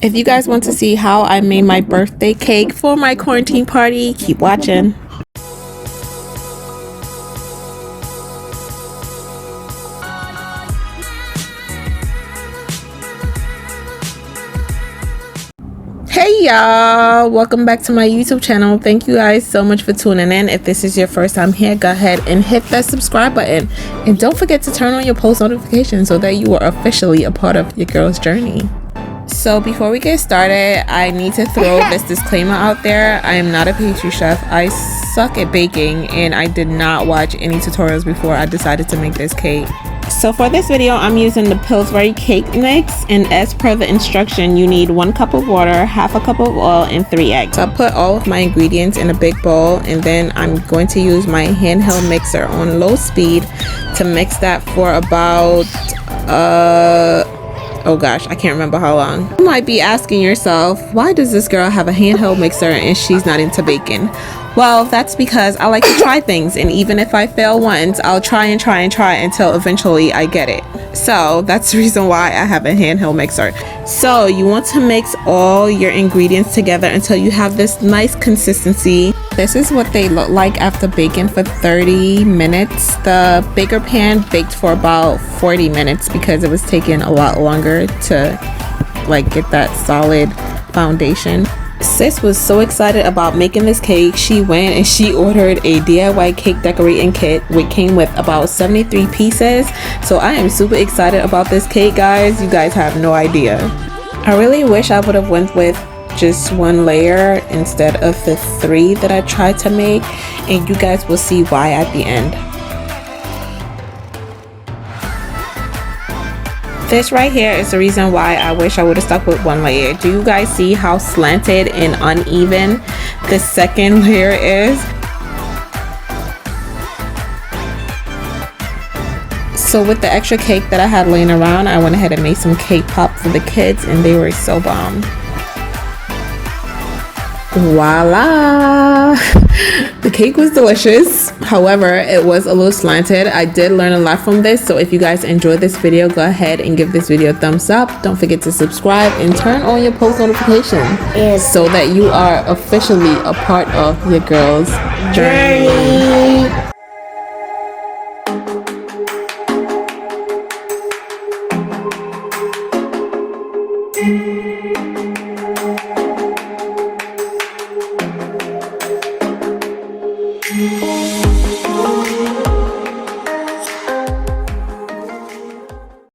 If you guys want to see how I made my birthday cake for my quarantine party, keep watching. Hey y'all, welcome back to my YouTube channel. Thank you guys so much for tuning in. If this is your first time here, go ahead and hit that subscribe button, and don't forget to turn on your post notifications so that you are officially a part of your girl's journey. So before we get started, I need to throw this disclaimer out there. I am not a pastry chef. I suck at baking, and I did not watch any tutorials before I decided to make this cake. So for this video, I'm using the Pillsbury cake mix, and as per the instruction, you need 1 cup of water, half a cup of oil, and 3 eggs. So I put all of my ingredients in a big bowl, and then I'm going to use my handheld mixer on low speed to mix that for about oh gosh, I can't remember how long. You might be asking yourself, why does this girl have a handheld mixer and she's not into baking? Well, that's because I like to try things, and even if I fail once, I'll try until eventually I get it. So that's the reason why I have a handheld mixer. So you want to mix all your ingredients together until you have this nice consistency. This is what they look like after baking for 30 minutes. The bigger pan baked for about 40 minutes because it was taking a lot longer to get that solid foundation. Sis was so excited about making this cake. She went and she ordered a DIY cake decorating kit, which came with about 73 pieces. So I am super excited about this cake, guys. You guys have no idea. I really wish I would have went with just 1 layer instead of the 3 that I tried to make, and you guys will see why at the end. This right here is the reason why I wish I would have stuck with 1 layer. Do you guys see how slanted and uneven the second layer is? So with the extra cake that I had laying around, I went ahead and made some cake pop for the kids, and they were so bomb. Voila! The cake was delicious. However, it was a little slanted. I did learn a lot from this, so if you guys enjoyed this video, go ahead and give this video a thumbs up. Don't forget to subscribe and turn on your post notifications so that you are officially a part of your girl's journey.